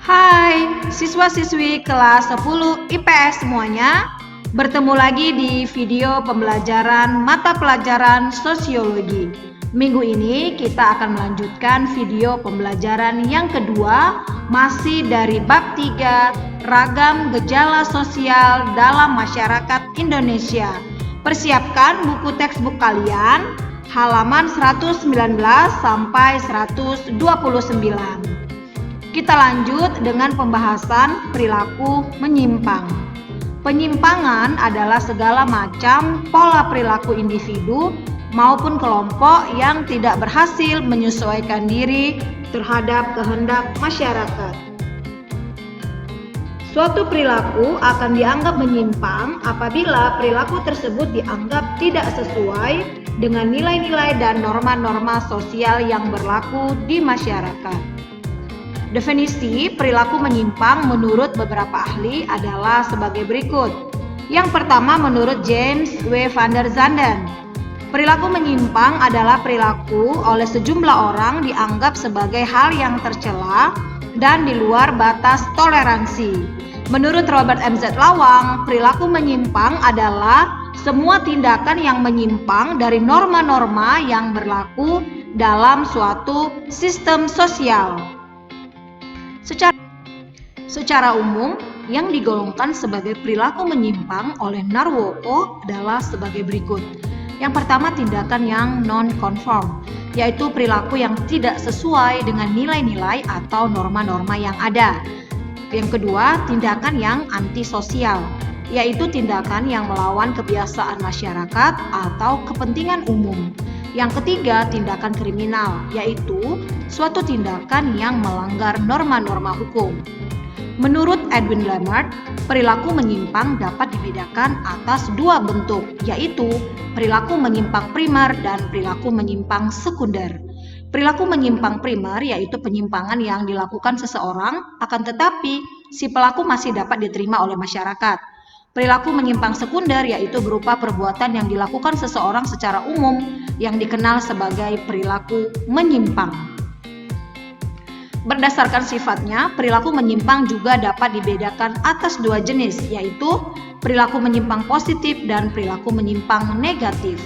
Hai, siswa-siswi kelas 10 IPS semuanya. Bertemu lagi di video pembelajaran mata pelajaran sosiologi. Minggu ini kita akan melanjutkan video pembelajaran yang kedua, masih dari bab 3, ragam gejala sosial dalam masyarakat Indonesia. Persiapkan buku textbook kalian, halaman 119 sampai 129. Kita lanjut dengan pembahasan perilaku menyimpang. Penyimpangan adalah segala macam pola perilaku individu maupun kelompok yang tidak berhasil menyesuaikan diri terhadap kehendak masyarakat. Suatu perilaku akan dianggap menyimpang apabila perilaku tersebut dianggap tidak sesuai dengan nilai-nilai dan norma-norma sosial yang berlaku di masyarakat. Definisi perilaku menyimpang menurut beberapa ahli adalah sebagai berikut. Yang pertama menurut James W. van der Zanden. Perilaku menyimpang adalah perilaku oleh sejumlah orang dianggap sebagai hal yang tercela dan di luar batas toleransi. Menurut Robert M.Z. Lawang, perilaku menyimpang adalah semua tindakan yang menyimpang dari norma-norma yang berlaku dalam suatu sistem sosial. Secara umum, yang digolongkan sebagai perilaku menyimpang oleh Narwoko adalah sebagai berikut. Yang pertama, tindakan yang non-konform, yaitu perilaku yang tidak sesuai dengan nilai-nilai atau norma-norma yang ada. Yang kedua, tindakan yang antisosial, yaitu tindakan yang melawan kebiasaan masyarakat atau kepentingan umum. Yang ketiga, tindakan kriminal, yaitu suatu tindakan yang melanggar norma-norma hukum. Menurut Edwin Lemert, perilaku menyimpang dapat dibedakan atas dua bentuk, yaitu perilaku menyimpang primer dan perilaku menyimpang sekunder. Perilaku menyimpang primer yaitu penyimpangan yang dilakukan seseorang, akan tetapi si pelaku masih dapat diterima oleh masyarakat. Perilaku menyimpang sekunder yaitu berupa perbuatan yang dilakukan seseorang secara umum yang dikenal sebagai perilaku menyimpang. Berdasarkan sifatnya, perilaku menyimpang juga dapat dibedakan atas dua jenis, yaitu perilaku menyimpang positif dan perilaku menyimpang negatif.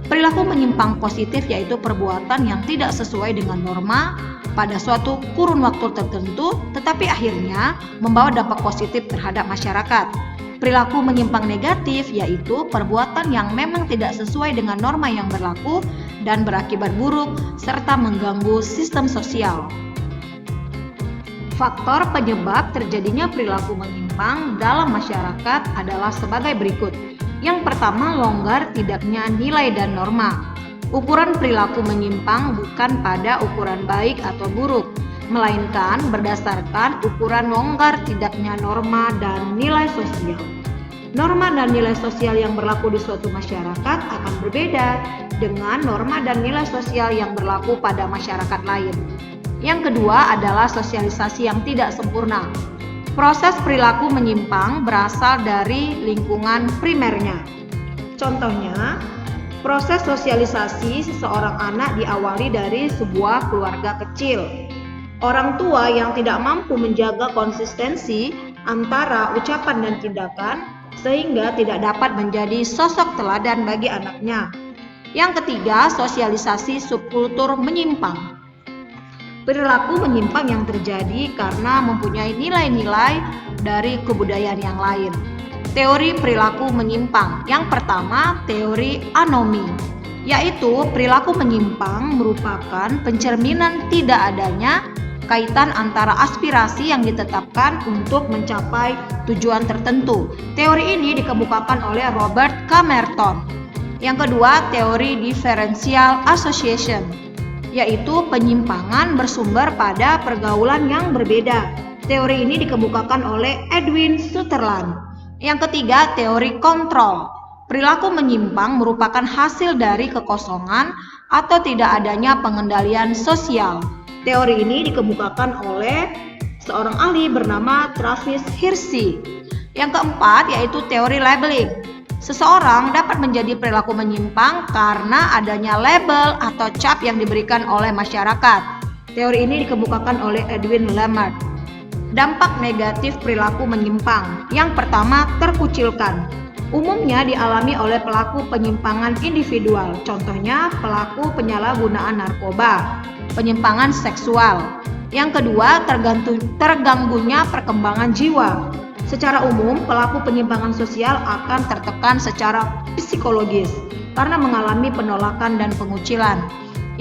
Perilaku menyimpang positif yaitu perbuatan yang tidak sesuai dengan norma pada suatu kurun waktu tertentu, tetapi akhirnya membawa dampak positif terhadap masyarakat. Perilaku menyimpang negatif yaitu perbuatan yang memang tidak sesuai dengan norma yang berlaku dan berakibat buruk serta mengganggu sistem sosial. Faktor penyebab terjadinya perilaku menyimpang dalam masyarakat adalah sebagai berikut. Yang pertama, longgar tidaknya nilai dan norma. Ukuran perilaku menyimpang bukan pada ukuran baik atau buruk, melainkan berdasarkan ukuran longgar tidaknya norma dan nilai sosial. Norma dan nilai sosial yang berlaku di suatu masyarakat akan berbeda dengan norma dan nilai sosial yang berlaku pada masyarakat lain. Yang kedua adalah sosialisasi yang tidak sempurna. Proses perilaku menyimpang berasal dari lingkungan primernya. Contohnya, proses sosialisasi seseorang anak diawali dari sebuah keluarga kecil. Orang tua yang tidak mampu menjaga konsistensi antara ucapan dan tindakan sehingga tidak dapat menjadi sosok teladan bagi anaknya. Yang ketiga, sosialisasi subkultur menyimpang. Perilaku menyimpang yang terjadi karena mempunyai nilai-nilai dari kebudayaan yang lain. Teori perilaku menyimpang. Yang pertama, teori anomi, yaitu perilaku menyimpang merupakan pencerminan tidak adanya kaitan antara aspirasi yang ditetapkan untuk mencapai tujuan tertentu. Teori ini dikemukakan oleh Robert K. Merton. Yang kedua, teori differential association, yaitu penyimpangan bersumber pada pergaulan yang berbeda. Teori ini dikemukakan oleh Edwin Sutherland. Yang ketiga, teori kontrol. Perilaku menyimpang merupakan hasil dari kekosongan atau tidak adanya pengendalian sosial. Teori ini dikemukakan oleh seorang ahli bernama Travis Hirschi. Yang keempat yaitu teori labeling. Seseorang dapat menjadi perilaku menyimpang karena adanya label atau cap yang diberikan oleh masyarakat. Teori ini dikemukakan oleh Edwin Lemert. Dampak negatif perilaku menyimpang. Yang pertama, terkucilkan. Umumnya dialami oleh pelaku penyimpangan individual, contohnya pelaku penyalahgunaan narkoba, penyimpangan seksual. Yang kedua, terganggunya perkembangan jiwa. Secara umum, pelaku penyimpangan sosial akan tertekan secara psikologis karena mengalami penolakan dan pengucilan.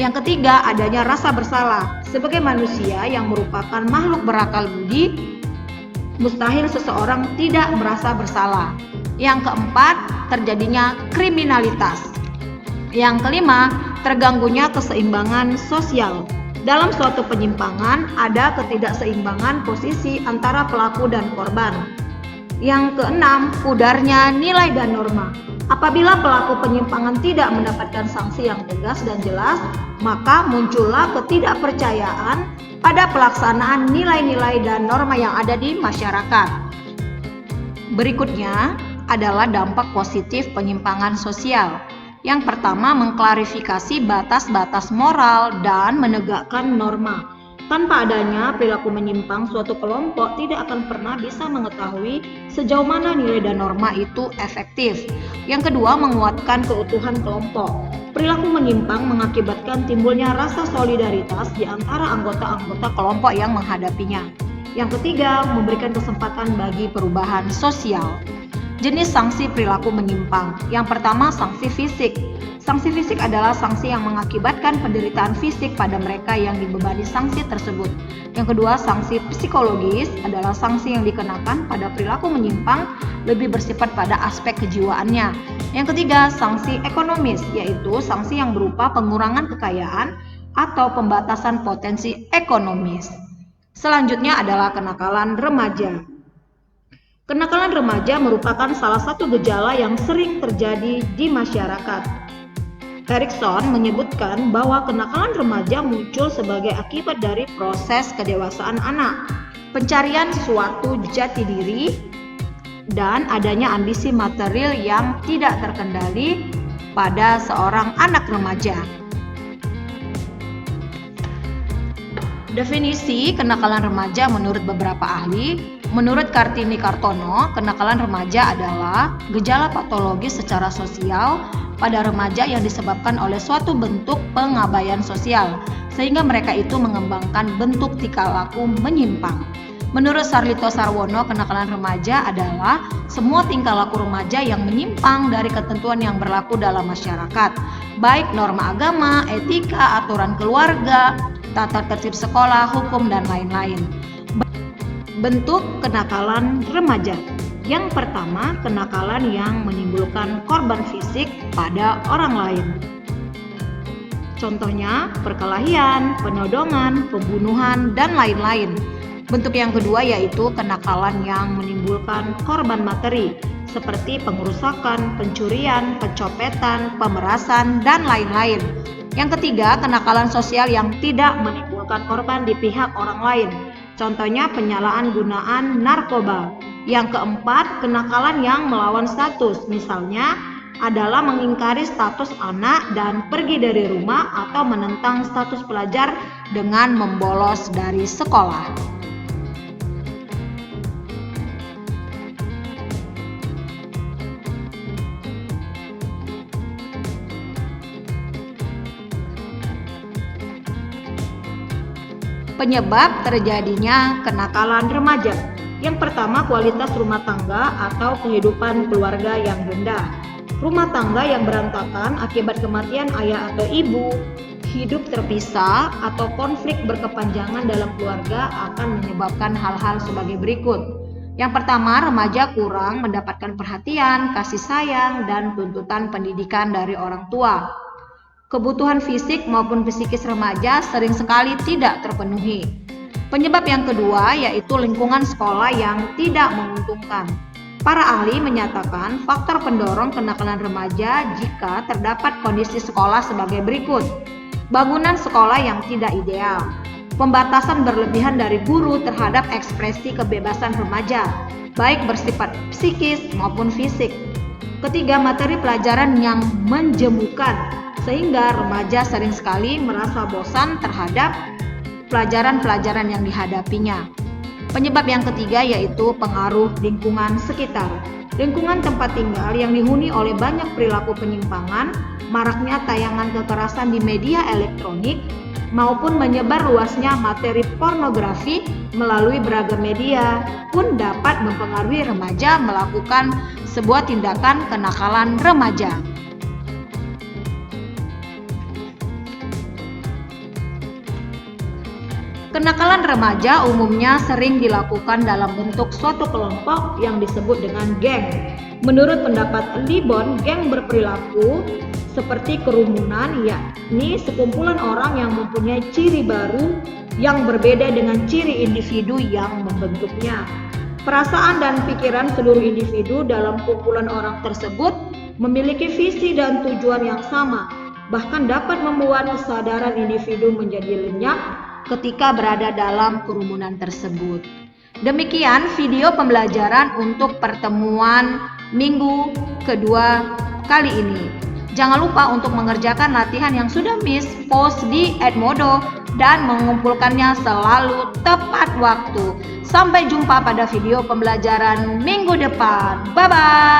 Yang ketiga, adanya rasa bersalah. Sebagai manusia yang merupakan makhluk berakal budi, mustahil seseorang tidak merasa bersalah. Yang keempat, terjadinya kriminalitas. Yang kelima, terganggunya keseimbangan sosial. Dalam suatu penyimpangan, ada ketidakseimbangan posisi antara pelaku dan korban. Yang keenam, pudarnya nilai dan norma. Apabila pelaku penyimpangan tidak mendapatkan sanksi yang tegas dan jelas, maka muncullah ketidakpercayaan pada pelaksanaan nilai-nilai dan norma yang ada di masyarakat. Berikutnya adalah dampak positif penyimpangan sosial. Yang pertama, mengklarifikasi batas-batas moral dan menegakkan norma. Tanpa adanya perilaku menyimpang, suatu kelompok tidak akan pernah bisa mengetahui sejauh mana nilai dan norma itu efektif. Yang kedua, menguatkan keutuhan kelompok. Perilaku menyimpang mengakibatkan timbulnya rasa solidaritas di antara anggota-anggota kelompok yang menghadapinya. Yang ketiga, memberikan kesempatan bagi perubahan sosial. Jenis sanksi perilaku menyimpang. Yang pertama, sanksi fisik. Sanksi fisik adalah sanksi yang mengakibatkan penderitaan fisik pada mereka yang dibebani sanksi tersebut. Yang kedua, sanksi psikologis adalah sanksi yang dikenakan pada perilaku menyimpang lebih bersifat pada aspek kejiwaannya. Yang ketiga, sanksi ekonomis, yaitu sanksi yang berupa pengurangan kekayaan atau pembatasan potensi ekonomis. Selanjutnya adalah kenakalan remaja. Kenakalan remaja merupakan salah satu gejala yang sering terjadi di masyarakat. Erikson menyebutkan bahwa kenakalan remaja muncul sebagai akibat dari proses kedewasaan anak, pencarian suatu jati diri, dan adanya ambisi material yang tidak terkendali pada seorang anak remaja. Definisi kenakalan remaja menurut beberapa ahli. Menurut Kartini Kartono, kenakalan remaja adalah gejala patologis secara sosial pada remaja yang disebabkan oleh suatu bentuk pengabaian sosial, sehingga mereka itu mengembangkan bentuk tingkah laku menyimpang. Menurut Sarlito Sarwono, kenakalan remaja adalah semua tingkah laku remaja yang menyimpang dari ketentuan yang berlaku dalam masyarakat, baik norma agama, etika, aturan keluarga, tata tertib sekolah, hukum, dan lain-lain. Bentuk kenakalan remaja. Yang pertama, kenakalan yang menimbulkan korban fisik pada orang lain. Contohnya, perkelahian, penodongan, pembunuhan, dan lain-lain. Bentuk yang kedua yaitu kenakalan yang menimbulkan korban materi, seperti pengerusakan, pencurian, pencopetan, pemerasan, dan lain-lain. Yang ketiga, kenakalan sosial yang tidak menimbulkan korban di pihak orang lain. Contohnya penyalahgunaan narkoba. Yang keempat, kenakalan yang melawan status, misalnya adalah mengingkari status anak dan pergi dari rumah atau menentang status pelajar dengan membolos dari sekolah. Penyebab terjadinya kenakalan remaja. Yang pertama, kualitas rumah tangga atau kehidupan keluarga yang rendah. Rumah tangga yang berantakan akibat kematian ayah atau ibu, hidup terpisah, atau konflik berkepanjangan dalam keluarga akan menyebabkan hal-hal sebagai berikut. Yang pertama, remaja kurang mendapatkan perhatian, kasih sayang, dan tuntutan pendidikan dari orang tua. Kebutuhan fisik maupun psikis remaja sering sekali tidak terpenuhi. Penyebab yang kedua yaitu lingkungan sekolah yang tidak menguntungkan. Para ahli menyatakan faktor pendorong kenakalan remaja jika terdapat kondisi sekolah sebagai berikut. Bangunan sekolah yang tidak ideal, pembatasan berlebihan dari guru terhadap ekspresi kebebasan remaja, baik bersifat psikis maupun fisik. Ketiga, materi pelajaran yang menjemukan, sehingga remaja sering sekali merasa bosan terhadap pelajaran-pelajaran yang dihadapinya. Penyebab yang ketiga yaitu pengaruh lingkungan sekitar. Lingkungan tempat tinggal yang dihuni oleh banyak perilaku penyimpangan, maraknya tayangan kekerasan di media elektronik, maupun menyebar luasnya materi pornografi melalui beragam media pun dapat mempengaruhi remaja melakukan sebuah tindakan kenakalan remaja. Kenakalan remaja umumnya sering dilakukan dalam bentuk suatu kelompok yang disebut dengan geng. Menurut pendapat Libon, geng berperilaku seperti kerumunan, yakni sekumpulan orang yang mempunyai ciri baru yang berbeda dengan ciri individu yang membentuknya. Perasaan dan pikiran seluruh individu dalam kumpulan orang tersebut memiliki visi dan tujuan yang sama, bahkan dapat membuat kesadaran individu menjadi lenyap ketika berada dalam kerumunan tersebut. Demikian video pembelajaran untuk pertemuan minggu kedua kali ini. Jangan lupa untuk mengerjakan latihan yang sudah Miss post di Edmodo dan mengumpulkannya selalu tepat waktu. Sampai jumpa pada video pembelajaran minggu depan. Bye-bye.